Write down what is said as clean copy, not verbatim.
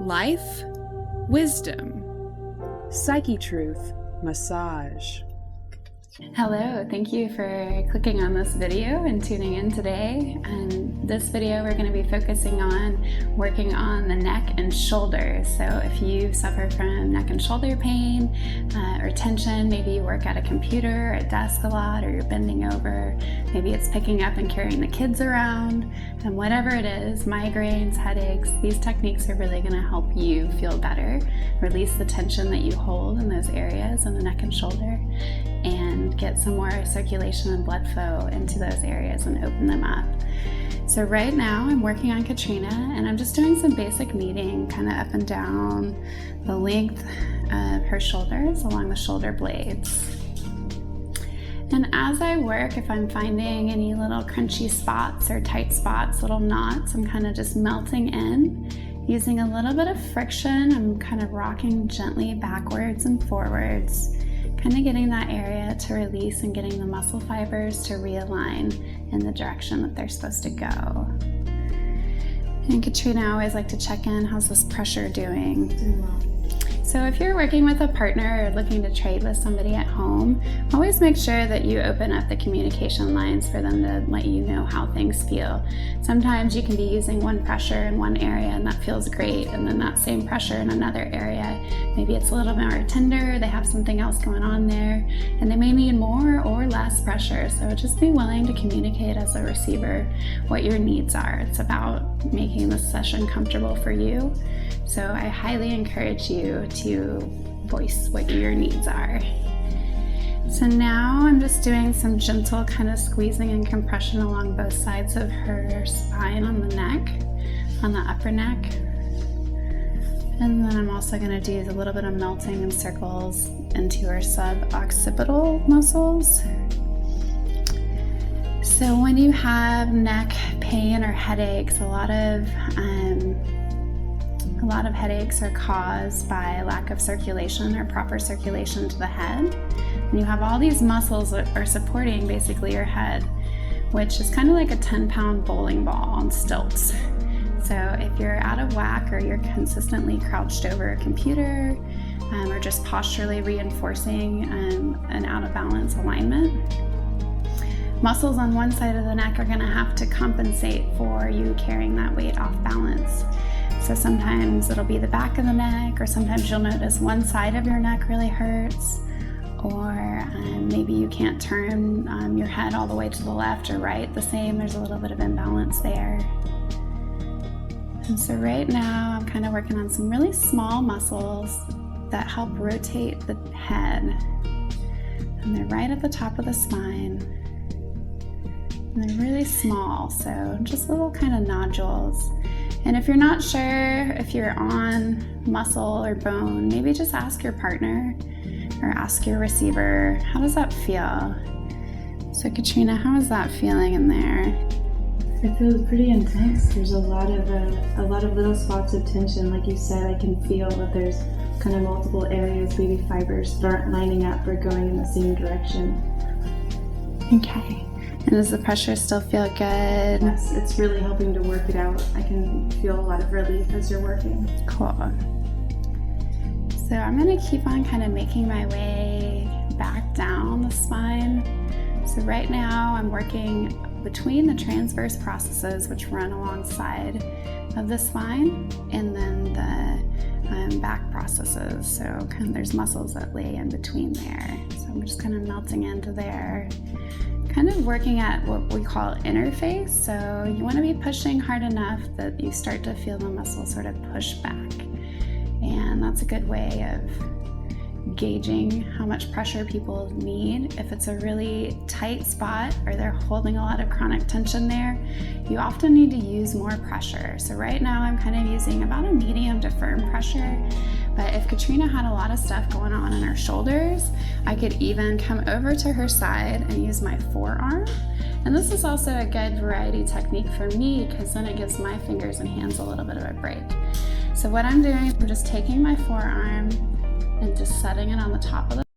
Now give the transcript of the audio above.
life, wisdom, psyche truth, massage. Hello, thank you for clicking on this video and tuning in today. And this video we're going to be focusing on working on the neck and shoulders. So if you suffer from neck and shoulder pain or tension, maybe you work at a computer or a desk a lot, or you're bending over, maybe it's picking up and carrying the kids around, and whatever it is, migraines, headaches, these techniques are really going to help you feel better, release the tension that you hold in those areas in the neck and shoulder, and get some more circulation and blood flow into those areas and open them up. So right now I'm working on Katrina, and I'm just doing some basic kneading kind of up and down the length of her shoulders along the shoulder blades. And as I work, if I'm finding any little crunchy spots or tight spots, little knots, I'm kind of just melting in. Using a little bit of friction, I'm kind of rocking gently backwards and forwards, kind of getting that area to release and getting the muscle fibers to realign in the direction that they're supposed to go. And Katrina, I always like to check in, how's this pressure doing? Doing well. So if you're working with a partner or looking to trade with somebody at home, always make sure that you open up the communication lines for them to let you know how things feel. Sometimes you can be using one pressure in one area and that feels great, and then that same pressure in another area, maybe it's a little bit more tender, they have something else going on there, and they may need more or less pressure. So just be willing to communicate as a receiver what your needs are. It's about making the session comfortable for you. So I highly encourage you to voice what your needs are. So now I'm just doing some gentle kind of squeezing and compression along both sides of her spine on the neck, on the upper neck. And then I'm also going to do a little bit of melting in circles into her sub-occipital muscles. So when you have neck pain or headaches, a lot of headaches are caused by lack of circulation or proper circulation to the head. And you have all these muscles that are supporting basically your head, which is kind of like a 10-pound bowling ball on stilts. So if you're out of whack, or you're consistently crouched over a computer, or just posturally reinforcing an out of balance alignment, muscles on one side of the neck are going to have to compensate for you carrying that weight off balance. So sometimes it'll be the back of the neck, or sometimes you'll notice one side of your neck really hurts, or maybe you can't turn your head all the way to the left or right the same. There's a little bit of imbalance there. And so right now I'm kind of working on some really small muscles that help rotate the head. And they're right at the top of the spine. And they're really small, so just little kind of nodules. And if you're not sure if you're on muscle or bone, maybe just ask your partner or ask your receiver, how does that feel? So Katrina, how is that feeling in there? It feels pretty intense. There's a lot of little spots of tension. Like you said, I can feel that there's kind of multiple areas, maybe fibers that aren't lining up or going in the same direction. Okay. And does the pressure still feel good? Yes, it's really helping to work it out. I can feel a lot of relief as you're working. Cool. So I'm going to keep on kind of making my way back down the spine. So right now I'm working between the transverse processes, which run alongside of the spine, and then the back processes. So kind of there's muscles that lay in between there. So I'm just kind of melting into there. Kind of working at what we call interface. So you want to be pushing hard enough that you start to feel the muscle sort of push back. And that's a good way of gauging how much pressure people need. If it's a really tight spot or they're holding a lot of chronic tension there, you often need to use more pressure. So right now I'm kind of using about a medium to firm pressure. But if Katrina had a lot of stuff going on in her shoulders, I could even come over to her side and use my forearm. And this is also a good variety technique for me, because then it gives my fingers and hands a little bit of a break. So what I'm doing, I'm just taking my forearm and just setting it on the top of the